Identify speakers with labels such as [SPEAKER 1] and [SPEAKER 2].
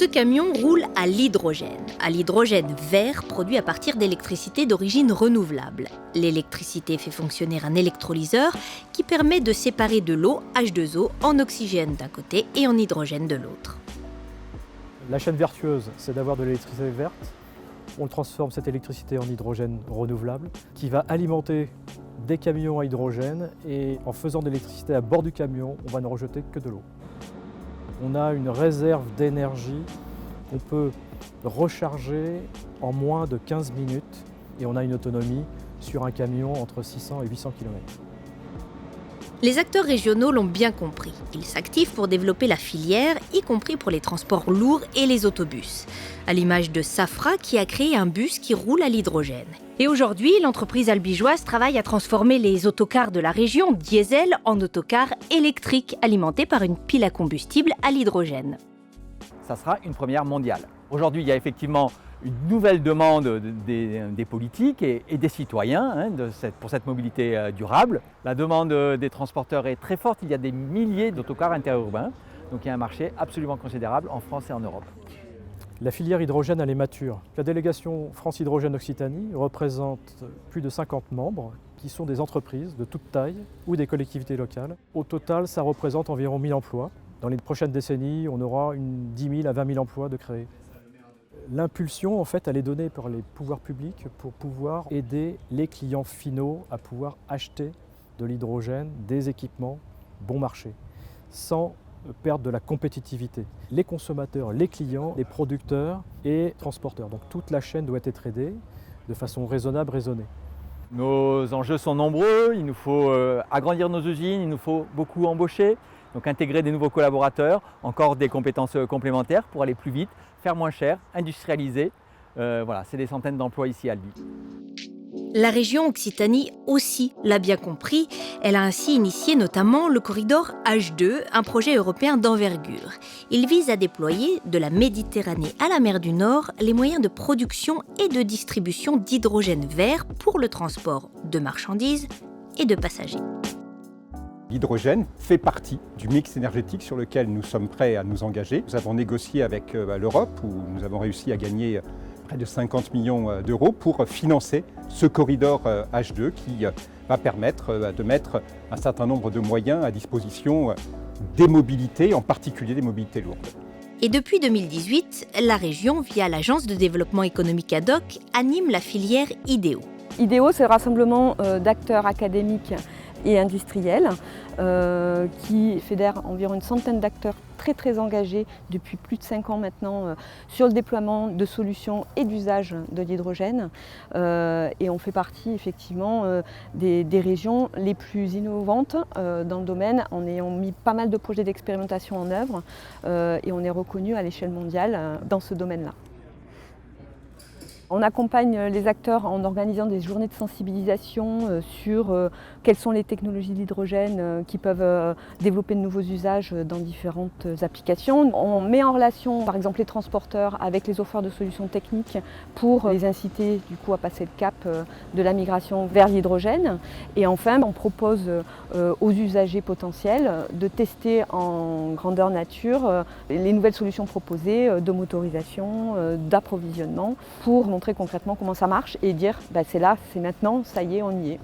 [SPEAKER 1] Ce camion roule à l'hydrogène vert produit à partir d'électricité d'origine renouvelable. L'électricité fait fonctionner un électrolyseur qui permet de séparer de l'eau H2O en oxygène d'un côté et en hydrogène de l'autre.
[SPEAKER 2] La chaîne vertueuse, c'est d'avoir de l'électricité verte. On transforme cette électricité en hydrogène renouvelable qui va alimenter des camions à hydrogène et en faisant de l'électricité à bord du camion, on va ne rejeter que de l'eau. On a une réserve d'énergie qu'on peut recharger en moins de 15 minutes et on a une autonomie sur un camion entre 600 et 800 km.
[SPEAKER 1] Les acteurs régionaux l'ont bien compris. Ils s'activent pour développer la filière, y compris pour les transports lourds et les autobus. À l'image de Safra qui a créé un bus qui roule à l'hydrogène. Et aujourd'hui, l'entreprise albigeoise travaille à transformer les autocars de la région diesel en autocars électriques alimentés par une pile à combustible à l'hydrogène.
[SPEAKER 3] Ça sera une première mondiale. Aujourd'hui, il y a effectivement une nouvelle demande des politiques et des citoyens pour cette mobilité durable. La demande des transporteurs est très forte. Il y a des milliers d'autocars interurbains. Donc il y a un marché absolument considérable en France et en Europe.
[SPEAKER 2] La filière hydrogène, elle est mature. La délégation France Hydrogène Occitanie représente plus de 50 membres qui sont des entreprises de toute taille ou des collectivités locales. Au total, ça représente environ 1000 emplois. Dans les prochaines décennies, on aura 10 000 à 20 000 emplois de créés. L'impulsion, en fait, elle est donnée par les pouvoirs publics pour pouvoir aider les clients finaux à pouvoir acheter de l'hydrogène, des équipements bon marché, sans perdre de la compétitivité. Les consommateurs, les clients, les producteurs et transporteurs. Donc toute la chaîne doit être aidée de façon raisonnable, raisonnée.
[SPEAKER 3] Nos enjeux sont nombreux, il nous faut agrandir nos usines, il nous faut beaucoup embaucher, donc intégrer des nouveaux collaborateurs, encore des compétences complémentaires pour aller plus vite, faire moins cher, industrialiser. Voilà, c'est des centaines d'emplois ici à Albi.
[SPEAKER 1] La région Occitanie aussi l'a bien compris. Elle a ainsi initié notamment le corridor H2, un projet européen d'envergure. Il vise à déployer de la Méditerranée à la mer du Nord les moyens de production et de distribution d'hydrogène vert pour le transport de marchandises et de passagers.
[SPEAKER 4] L'hydrogène fait partie du mix énergétique sur lequel nous sommes prêts à nous engager. Nous avons négocié avec l'Europe où nous avons réussi à gagner près de 50 millions d'euros pour financer ce corridor H2 qui va permettre de mettre un certain nombre de moyens à disposition des mobilités, en particulier des mobilités lourdes.
[SPEAKER 1] Et depuis 2018, la région, via l'Agence de développement économique ad hoc, anime la filière IDEO.
[SPEAKER 5] IDEO, c'est le rassemblement d'acteurs académiques et industriels qui fédère environ une centaine d'acteurs très engagés depuis plus de 5 ans maintenant sur le déploiement de solutions et d'usage de l'hydrogène. Et on fait partie effectivement des régions les plus innovantes dans le domaine en ayant mis pas mal de projets d'expérimentation en œuvre et on est reconnu à l'échelle mondiale dans ce domaine-là. On accompagne les acteurs en organisant des journées de sensibilisation sur quelles sont les technologies de l'hydrogène qui peuvent développer de nouveaux usages dans différentes applications. On met en relation par exemple les transporteurs avec les offreurs de solutions techniques pour les inciter du coup à passer le cap de la migration vers l'hydrogène. Et enfin, on propose aux usagers potentiels de tester en grandeur nature les nouvelles solutions proposées de motorisation, d'approvisionnement pour montrer concrètement comment ça marche et dire c'est là, c'est maintenant, ça y est, on y est.